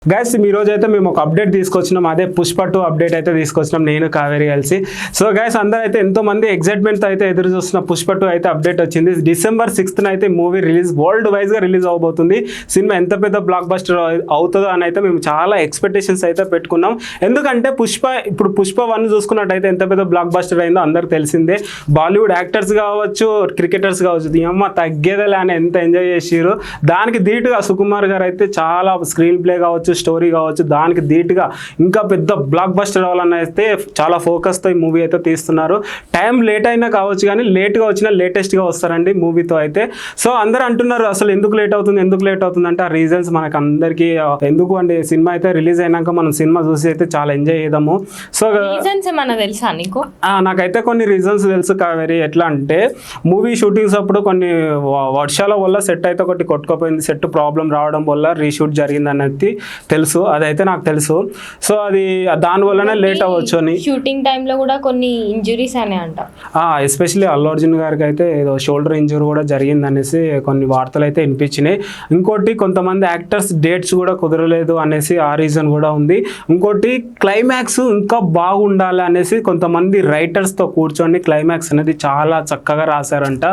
Guys ఈ రోజు అయితే మేము ఒక అప్డేట్ తీసుకొచ్చినాం. అదే పుష్ప 2 అప్డేట్ అయితే తీసుకొచ్చినాం నేను కావేరి కలిసి. సో గైస్ అందరూ అయితే ఎంతో మంది ఎక్సైట్మెంట్ అయితే ఎదురు చూస్తున్న పుష్ప 2 అయితే అప్డేట్ వచ్చింది. డిసెంబర్ 6th అయితే మూవీ రిలీజ్ వరల్డ్ వైజ్ గా రిలీజ్ అవబోతుంది. సినిమా ఎంత పెద్ద బ్లాక్ బస్టర్ అవుతుందో అని అయితే మేము చాలా ఎక్స్పెక్టేషన్స్ అయితే పెట్టుకున్నాం. ఎందుకంటే పుష్ప 1 చూసుకున్నట్టయితే ఎంత పెద్ద బ్లాక్ బస్టర్ అయిందో అందరికి తెలిసిందే. బాలీవుడ్ యాక్టర్స్ కావచ్చు, క్రికెటర్స్ కావచ్చు, అమ్మ తగ్గేదలే అని ఎంత ఎంజాయ్ చేసిరు. దానికి ధీటుగా సుకుమార్ గారు అయితే చాలా స్క్రీన్ ప్లే కావచ్చు, స్టోరీ కావచ్చు, దానికి ధీటుగా ఇంకా పెద్ద బ్లాక్ బస్టర్ అవ్వాలని అయితే చాలా ఫోకస్తో ఈ మూవీ అయితే తీస్తున్నారు. టైం లేట్ అయినా కావచ్చు, కానీ లేట్గా వచ్చినా లేటెస్ట్గా వస్తారండి మూవీతో అయితే. సో అందరూ అంటున్నారు అసలు ఎందుకు లేట్ అవుతుంది అంటే ఆ రీజన్స్ మనకు అందరికీ ఎందుకు అండి, సినిమా అయితే రిలీజ్ అయినాక మనం సినిమా చూసి అయితే చాలా ఎంజాయ్ చేద్దాము. సో తెలుసా నీకు? నాకైతే కొన్ని రీజన్స్ తెలుసు కావేరి. ఎట్లా అంటే మూవీ షూటింగ్స్ అప్పుడు కొన్ని వర్షాల వల్ల సెట్ అయితే ఒకటి కొట్టుకోపోయింది, సెట్ ప్రాబ్లం రావడం వల్ల రీషూట్ జరిగింది అనేది తెలుసు, అదైతే నాకు తెలుసు. సో అది దాని వల్లనే లేట్ అవ్వచ్చు అని. షూటింగ్ టైంలో కూడా కొన్ని ఇంజురీస్ అనే అంట. ఎస్పెషల్లీ అల్లు అర్జున్ గారికి అయితే ఏదో షోల్డర్ ఇంజరీ కూడా జరిగింది అనేసి కొన్ని వార్తలు అయితే వినిపించినాయి. ఇంకోటి కొంతమంది యాక్టర్స్ డేట్స్ కూడా కుదరలేదు అనేసి ఆ రీజన్ కూడా ఉంది. ఇంకోటి క్లైమాక్స్ ఇంకా బాగుండాలి అనేసి కొంతమంది రైటర్స్తో కూర్చొని క్లైమాక్స్ అనేది చాలా చక్కగా రాశారంట.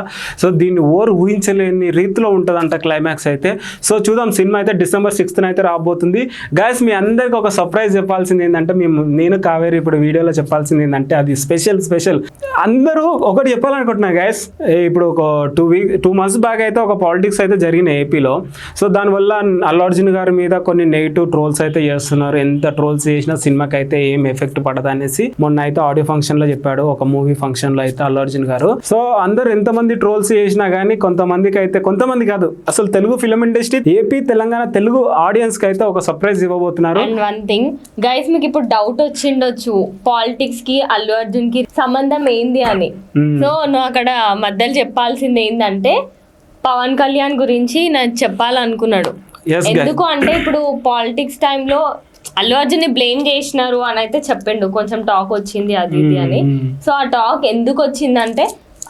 సో దీన్ని ఊహించలేని రీతిలో ఉంటుందంట క్లైమాక్స్ అయితే. సో చూద్దాం, సినిమా అయితే డిసెంబర్ 6th అయితే రాబోతుంది. గైస్ మీ అందరికి ఒక సర్ప్రైజ్ చెప్పాల్సింది ఏంటంటే, నేను కావేరి ఇప్పుడు వీడియోలో చెప్పాల్సింది ఏంటంటే అది స్పెషల్. అందరూ ఒకటి చెప్పాలనుకుంటున్నా గైస్. ఇప్పుడు ఒక 2 months బ్యాక్ అయితే ఒక పాలిటిక్స్ అయితే జరిగినాయి ఏపీలో. సో దానివల్ల అల్లు అర్జున్ గారి మీద కొన్ని నెగిటివ్ ట్రోల్స్ అయితే చేస్తున్నారు. ఎంత ట్రోల్స్ చేసినా సినిమాకి అయితే ఏం ఎఫెక్ట్ పడదు అనేసి మొన్న అయితే ఆడియో ఫంక్షన్ లో చెప్పాడు, ఒక మూవీ ఫంక్షన్ లో అయితే అల్లు అర్జున్ గారు. సో అందరు ఎంతమంది ట్రోల్స్ చేసినా కానీ కొంతమంది కాదు, అసలు Telugu film industry, AP Telangana Telugu audience కి అయితే ఒక సర్ప్రైజ్ ఇవ్వబోతున్నారు. అండ్ వన్ థింగ్ గైస్, మీకు ఇప్పుడు డౌట్ వచ్చిండొచ్చు పాలిటిక్స్ కి అల్లు అర్జున్ కి సంబంధం ఏంది అని. సో నువ్వు అక్కడ మధ్యలో చెప్పాల్సింది ఏంటంటే పవన్ కళ్యాణ్ గురించి నాకు చెప్పాలనుకున్నాడు. ఎందుకు అంటే ఇప్పుడు పాలిటిక్స్ టైంలో అల్లు అర్జున్ ని బ్లేమ్ చేసినారు అని అయితే చెప్పిండు, కొంచెం టాక్ వచ్చింది అది ఇది అని. సో ఆ టాక్ ఎందుకు వచ్చిందంటే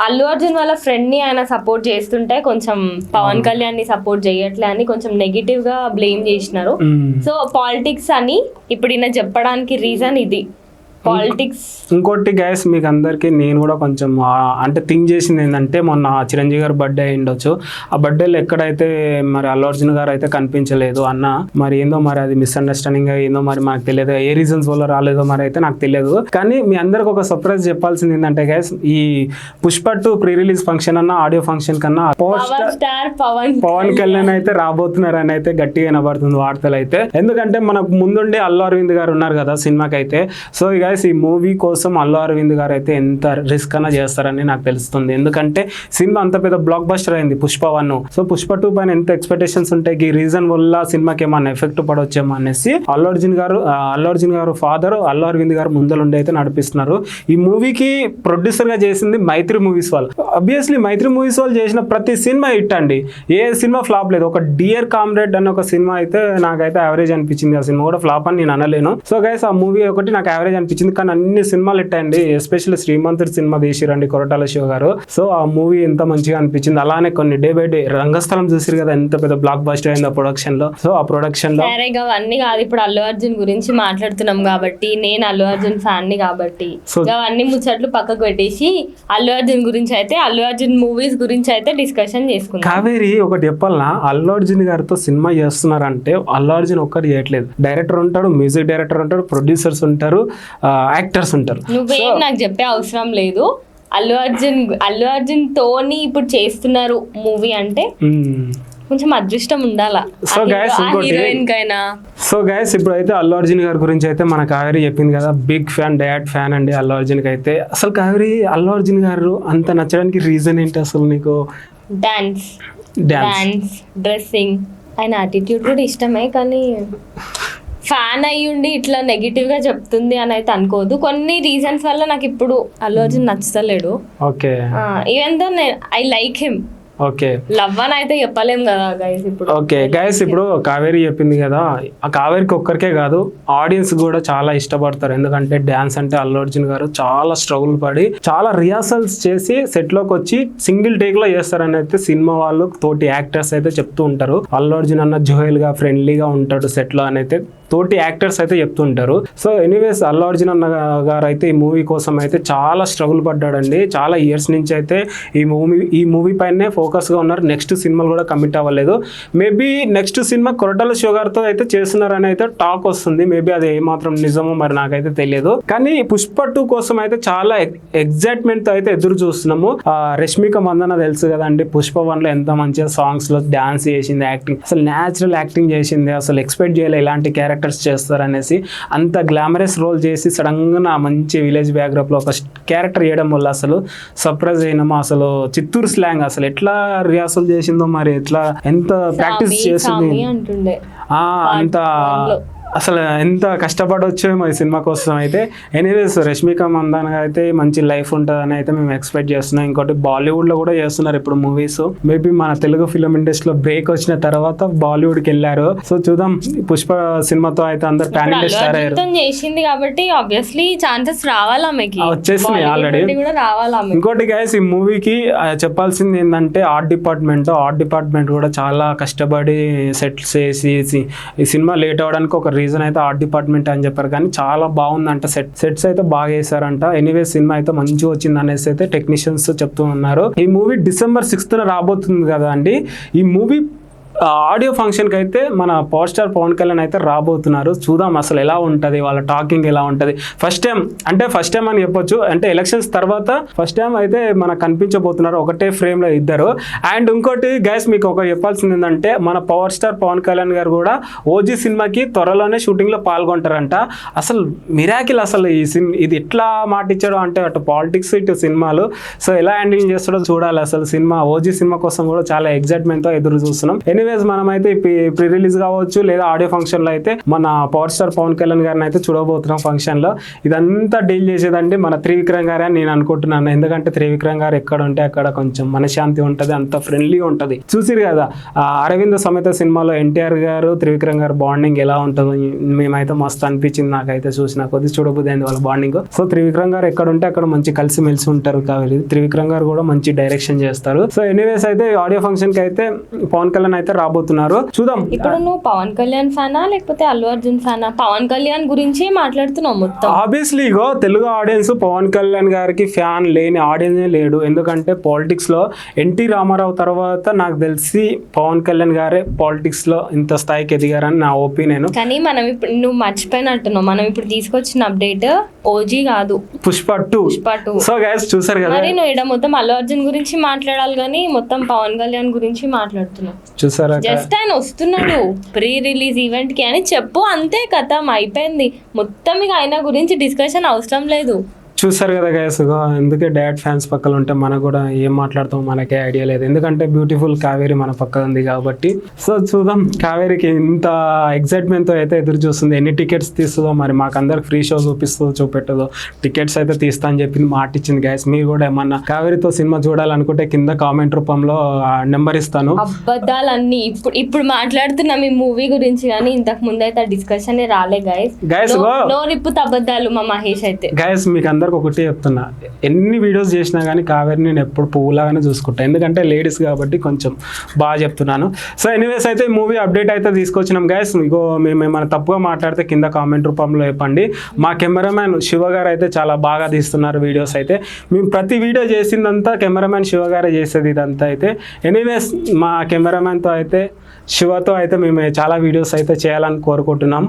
అల్లు అర్జున్ వాళ్ళ ఫ్రెండ్ ని ఆయన సపోర్ట్ చేస్తుంటే కొంచెం పవన్ కళ్యాణ్ ని సపోర్ట్ చేయట్లే అని కొంచెం నెగిటివ్ గా బ్లేమ్ చేసినారు. సో పాలిటిక్స్ అని ఇప్పుడు ఈయన చెప్పడానికి రీజన్ ఇది, పాలిటిక్స్. ఇంకోటి గైస్ మీకు అందరికీ నేను కూడా కొంచెం అంటే థింక్ చేసింది ఏంటంటే, మొన్న చిరంజీవి గారు బర్త్డే అయిండొచ్చు. ఆ బర్త్డేలో ఎక్కడైతే మరి అల్లు అర్జున్ గారు అయితే కనిపించలేదు అన్న. మరి ఏందో మరి అది మిస్అండర్స్టాండింగ్ ఏందో మరి మనకు తెలియదు, ఏ రీజన్స్ వల్ల రాలేదో మరి అయితే నాకు తెలియదు. కానీ మీ అందరికి ఒక సర్ప్రైజ్ చెప్పాల్సింది ఏంటంటే గైస్, ఈ పుష్ప 2 ప్రీ రిలీజ్ ఫంక్షన్ అన్న ఆడియో ఫంక్షన్ కన్నా పవన్ కళ్యాణ్ అయితే రాబోతున్నారు అని అయితే గట్టిగా వినబడుతుంది వార్తలు అయితే. ఎందుకంటే మనకు ముందుండే అల్లు అరవింద్ గారు ఉన్నారు కదా సినిమాకి అయితే. సో గైస్ ఈ మూవీ కోసం అల్లు అరవింద్ గారు అయితే ఎంత రిస్క్ అన్నా చేస్తారని నాకు తెలుస్తుంది. ఎందుకంటే సినిమా అంత పెద్ద బ్లాక్ బస్టర్ అయింది పుష్ప 1. సో పుష్ప 2 పైన ఎంత ఎక్స్పెక్టేషన్స్ ఉంటాయి, ఈ రీజన్ వల్ల సినిమాకి ఏమన్నా ఎఫెక్ట్ పడవచ్చేమో అనేసి అల్లు అర్జున్ గారు ఫాదర్ అల్లు అరవింద్ గారు ముందలుండి అయితే నడిపిస్తున్నారు. ఈ మూవీకి ప్రొడ్యూసర్ గా చేసింది మైత్రి మూవీస్ వాళ్ళు. ఆబ్వియస్లీ మైత్రి మూవీస్ వాళ్ళు చేసిన ప్రతి సినిమా హిట్ అండి, ఏ సినిమా ఫ్లాప్ లేదు. ఒక డియర్ కామ్రేడ్ అనే ఒక సినిమా అయితే నాకైతే యావరేజ్ అనిపించింది. ఆ సినిమా కూడా ఫ్లాప్ అని నేను అనలేను. సో గైస్ ఆ మూవీ ఒకటి నాకు యావరేజ్ అనిపించింది, కానీ అన్ని సినిమాలు ఇట్టండి. ఎస్పెషల్లీ శ్రీమంతుడి సినిమా తీసిరండి కొరటాల శివ గారు. సో ఆ మూవీ ఎంత మంచిగా అనిపించింది. అలానే కొన్ని డే బై డే రంగస్థలం చూసిరు కదా ఎంత పెద్ద బ్లాక్ బస్టర్ అయింది ఆ ప్రొడక్షన్ లో. సో ఆ ప్రొడక్షన్ లో అవన్నీ కాదు, ఇప్పుడు అల్లు అర్జున్ గురించి మాట్లాడుతున్నాం కాబట్టి, నేను అల్లు అర్జున్ ఫ్యాన్ ని కాబట్టి అవన్నీ ముచ్చట్లు పక్కకు పెట్టేసి అల్లు అర్జున్ గురించి అయితే అల్లు అర్జున్ మూవీస్ గురించి అయితే డిస్కషన్ చేసుకుందాం. కావేరి ఒకటి చెప్పాలనా, అల్లు అర్జున్ గారితో సినిమా చేస్తున్నారంటే అల్లు అర్జున్ ఒక్కరు చేయట్లేదు. డైరెక్టర్ ఉంటాడు, మ్యూజిక్ డైరెక్టర్ ఉంటాడు, ప్రొడ్యూసర్స్ ఉంటారు, యాక్టర్స్ ఉంటారు. నువ్వేం నాకు చెప్పే అవసరం లేదు. అల్లు అర్జున్ తోని ఇప్పుడు చేస్తున్నారు మూవీ అంటే కొంచెం అదృష్టం ఉండాలా. సో గైస్ ఇప్పుడు అయితే అల్లు అర్జున్ గారి గురించి అయితే మన కావేరి చెప్పింది కదా, బిగ్ ఫ్యాన్, డయాడ్ ఫ్యాన్ అండి అల్లు అర్జున్ కి అయితే. అసలు కావేరి అల్లు అర్జున్ గారు అంత నచ్చడానికి రీజన్ ఏంటి అసలు నీకు? డాన్స్, డ్రెస్సింగ్, ఆయన యాటిట్యూడ్ కూడా ఇష్టమే, కానీ ఫ్యాన్ అయ్యుండి ఇట్లా నెగిటివ్ గా చెప్తుంది అని అయితే అనుకోదు. కొన్ని రీజన్స్ వల్ల నాకు ఇప్పుడు అల్లు అర్జున్ నచ్చలేడు. Okay, even though I like him, okay love అని అయితే చెప్పలేం కదా గైస్ ఇప్పుడు. ఓకే గైస్, ఇప్పుడు కావేరి చెప్పింది కదా, ఆ కావేరికి ఒక్కరికే కాదు ఆడియన్స్ కూడా చాలా ఇష్టపడతారు. ఎందుకంటే డ్యాన్స్ అంటే అల్లు అర్జున్ గారు చాలా స్ట్రగుల్ పడి చాలా రిహార్సల్స్ చేసి సెట్ లోకి వచ్చి సింగిల్ టేక్ లో చేస్తారని అయితే సినిమా వాళ్ళు తోటి యాక్టర్స్ అయితే చెప్తూ ఉంటారు. అల్లు అర్జున్ అన్న జోయల్ గా ఫ్రెండ్లీగా ఉంటాడు సెట్ లో అని అయితే తోటి యాక్టర్స్ అయితే చెప్తుంటారు. సో ఎనీవేస్ అల్లు అర్జున్ అన్న గారు అయితే ఈ మూవీ కోసం అయితే చాలా స్ట్రగుల్ పడ్డాడండి. చాలా ఇయర్స్ నుంచి అయితే ఈ మూవీ పైనే ఫోకస్గా ఉన్నారు. నెక్స్ట్ సినిమాలు కూడా కమిట్ అవ్వలేదు. Maybe next cinema Koratala Shiva గారితో అయితే చేస్తున్నారని అయితే టాక్ వస్తుంది. మేబీ అది ఏమాత్రం నిజమో మరి నాకైతే తెలియదు. కానీ పుష్ప 2 కోసం అయితే చాలా ఎగ్జైట్మెంట్ తో అయితే ఎదురు చూస్తున్నాము. రష్మిక మందన తెలుసు కదండి, పుష్ప 1 లో ఎంత మంచిగా సాంగ్స్ లో డాన్స్ చేసింది, యాక్టింగ్ అసలు న్యాచురల్ యాక్టింగ్ చేసింది. అసలు ఎక్స్పెక్ట్ చేయలే ఇలాంటి క్యారెక్టర్స్ చేస్తారనేసి. అంత గ్లామరస్ రోల్ చేసి సడన్ గా మంచి విలేజ్ బ్యాక్డ్రాప్ లో ఒక క్యారెక్టర్ చేయడం వల్ల అసలు సర్ప్రైజ్ అయినాము. అసలు చిత్తూరు స్లాంగ్ అసలు ఎట్లా రిహార్సల్ చేసిందో, మరి ఎట్లా ఎంత ప్రాక్టీస్ చేసింది అంటుండే అంత అసలు ఎంత కష్టపడొచ్చేమో ఈ సినిమా కోసం అయితే. ఎనీవేస్ రష్మిక మందాన అయితే మంచి లైఫ్ ఉంటుందని అయితే మేము ఎక్స్పెక్ట్ చేస్తున్నాం. ఇంకోటి బాలీవుడ్ లో కూడా చేస్తున్నారు ఇప్పుడు మూవీస్. మేబీ మన తెలుగు ఫిలిం ఇండస్ట్రీలో బ్రేక్ వచ్చిన తర్వాత బాలీవుడ్ కి వెళ్ళారు. సో చూద్దాం, పుష్ప సినిమాతో అయితే అందరు ప్యాన్ ఇండియా స్టార్ అయ్యారు. చేసింది కాబట్టి ఆబ్వియస్లీ ఛాన్సెస్ రావాలా మీకు, వచ్చేసినాయి ఆల్రెడీ కూడా రావాలా. ఇంకోటి గైస్, ఈ మూవీకి చెప్పాల్సింది ఏంటంటే ఆర్ట్ డిపార్ట్మెంట్ కూడా చాలా కష్టపడి సెట్స్ చేసి ఈ సినిమా లేట్ అవడానికి ఒక రీజన్ అయితే ఆర్ట్ డిపార్ట్మెంట్ అని చెప్పారు. కానీ చాలా బాగుందంట, సెట్స్ అయితే బాగా వేసారంట. ఎనీవే సినిమా అయితే మంచిగా వచ్చింది అనేసి అయితే టెక్నీషియన్స్ చెప్తూ ఉన్నారు. ఈ మూవీ December 6th రాబోతుంది కదా అండి. ఈ మూవీ ఆడియో ఫంక్షన్కి అయితే మన పవర్ స్టార్ పవన్ కళ్యాణ్ అయితే రాబోతున్నారు. చూద్దాం అసలు ఎలా ఉంటుంది, వాళ్ళ టాకింగ్ ఎలా ఉంటుంది. ఫస్ట్ టైం అని చెప్పొచ్చు. అంటే ఎలక్షన్స్ తర్వాత ఫస్ట్ టైం అయితే మనకు కనిపించబోతున్నారు ఒకటే ఫ్రేమ్లో ఇద్దరు. అండ్ ఇంకోటి గైస్, మీకు ఒక చెప్పాల్సింది ఏంటంటే మన పవర్ స్టార్ పవన్ కళ్యాణ్ గారు కూడా ఓజీ సినిమాకి త్వరలోనే షూటింగ్లో పాల్గొంటారంట. అసలు మిరాకిల్, అసలు ఇది ఎట్లా మాట ఇచ్చాడో అంటే అటు పాలిటిక్స్ ఇటు సినిమాలు. సో ఎలా హ్యాండిల్ చేస్తాడో చూడాలి. అసలు సినిమా ఓజీ సినిమా కోసం కూడా చాలా ఎగ్జైట్మెంట్తో ఎదురు చూస్తున్నాం. మనమైతే ప్రీ రిలీజ్ కావచ్చు లేదా ఆడియో ఫంక్షన్ లో అయితే మన పవర్ స్టార్ పవన్ కళ్యాణ్ గారిని అయితే చూడబోతున్నాం ఫంక్షన్ లో. ఇదంతా డీల్ చేసేదండి మన త్రివిక్రమ్ గారే అని నేను అనుకుంటున్నాను. ఎందుకంటే త్రివిక్రమ్ గారు ఎక్కడ ఉంటే అక్కడ కొంచెం మనశ్శాంతి ఉంటది, అంత ఫ్రెండ్లీగా ఉంటది. చూసిరు కదా అరవింద సమేత సినిమాలో ఎన్టీఆర్ గారు త్రివిక్రమ్ గారు బాండింగ్ ఎలా ఉంటుందో మేమైతే మస్తు అనిపించింది. నాకైతే చూసిన కొద్ది చూడబోద్ది అయింది వాళ్ళ బాండింగ్. సో త్రివిక్రమ్ గారు ఎక్కడ ఉంటే అక్కడ మంచి కలిసి మెలిసి ఉంటారు కాబట్టి త్రివిక్రమ్ గారు కూడా మంచి డైరెక్షన్ చేస్తారు. సో ఎనీవేస్ అయితే ఆడియో ఫంక్షన్ కి అయితే పవన్ కళ్యాణ్ అయితే రాబోతున్నారు. చూద్దాం. ఇప్పుడు నువ్వు పవన్ కళ్యాణ్ ఫ్యానా లేకపోతే అల్లు అర్జున్ ఫ్యానా? పవన్ కళ్యాణ్ గురించి మాట్లాడుతున్నావు మొత్తం. ఆబ్వియస్లీ ఇగో తెలుగు ఆడియన్స్ పవన్ కళ్యాణ్ గారికి ఫ్యాన్ లేని ఆడియన్స్ లేడు. ఎందుకంటే పాలిటిక్స్ లో ఎన్టీ రామారావు తర్వాత నాకు తెలిసి పవన్ కళ్యాణ్ గారే పాలిటిక్స్ లో ఇంత స్థాయికి ఎదిగారని నా ఒపీనియన్. కానీ మనం ఇప్పుడు నువ్వు మర్చిపోయినట్టున్నావు, మనం ఇప్పుడు తీసుకొచ్చిన అప్డేట్ ఓజీ కాదు, పుష్ప 2. సో గైస్ చూసారు కదా, మరి నువ్వు ఇక్కడ మొత్తం అల్లు అర్జున్ గురించి మాట్లాడాలి కానీ మొత్తం పవన్ కళ్యాణ్ గురించి మాట్లాడుతున్నావు. చూసారా, జస్ట్ ఆయన వస్తున్నాడు ప్రీ రిలీజ్ ఈవెంట్ కి అని చెప్పు, అంతే కథ అయిపోయింది. మొత్తం ఇక ఆయన గురించి డిస్కషన్ అవసరం లేదు. చూసారు కదా గైస్, ఎందుకే డాడ్ ఫ్యాన్స్ పక్కన ఉంటే మనకు కూడా ఏం మాట్లాడతాం మనకే ఐడియా లేదు. ఎందుకంటే బ్యూటిఫుల్ కావేరి మన పక్కన ఉంది కాబట్టి. సో చూద్దాం, కావేరికి ఇంత ఎగ్జైట్మెంట్తో అయితే ఎదురు చూస్తుంది. ఎన్ని టికెట్స్ తీస్తుందో మరి, మాకు అందరికి ఫ్రీ షో చూపెట్టదో. టికెట్స్ అయితే తీస్తా అని చెప్పింది, మాట ఇచ్చింది. గైస్ మీరు కూడా ఏమన్నా కావేరితో సినిమా చూడాలనుకుంటే కింద కామెంట్ రూపంలో నెంబర్ ఇస్తాను. అబద్ధాలన్నీ ఇప్పుడు మాట్లాడుతున్నాం ఈ మూవీ గురించి, కానీ ఇంతకు ముందు అయితే డిస్కషన్ రాలే గైస్. నో రిప్పుత అబద్ధాలు మా మహేష్ అయితే. గైస్ మీకు అందరికి ఒకటి చెప్తున్నా, ఎన్ని వీడియోస్ చేసినా కానీ కావేరి నేను ఎప్పుడు పువ్వులాగానే చూసుకుంటా. ఎందుకంటే లేడీస్ కాబట్టి కొంచెం బాగా చెప్తున్నాను. సో ఎనీవేస్ అయితే మూవీ అప్డేట్ అయితే తీసుకొచ్చినాం గైస్. ఇగో మేము ఏమైనా తప్పుగా మాట్లాడితే కింద కామెంట్ రూపంలో చెప్పండి. మా కెమెరామ్యాన్ శివ గారు అయితే చాలా బాగా తీస్తున్నారు వీడియోస్ అయితే. మేము ప్రతి వీడియో చేసిందంతా కెమెరామ్యాన్ శివ గారే చేసేది ఇదంతా అయితే. ఎనీవేస్ మా కెమెరామ్యాన్తో అయితే శివతో అయితే మేము చాలా వీడియోస్ అయితే చేయాలని కోరుకుంటున్నాం.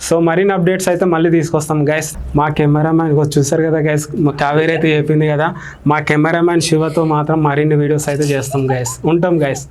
సో మరిన్ని అప్డేట్స్ అయితే మళ్ళీ తీసుకొస్తాం గైస్. మా కెమెరామ్యాన్ చూసారు కదా గైస్, కావేరి అయితే చెప్పింది కదా, మా కెమెరామ్యాన్ శివతో మాత్రం మరిన్ని వీడియోస్ అయితే చేస్తాం గైస్. ఉంటాం గైస్.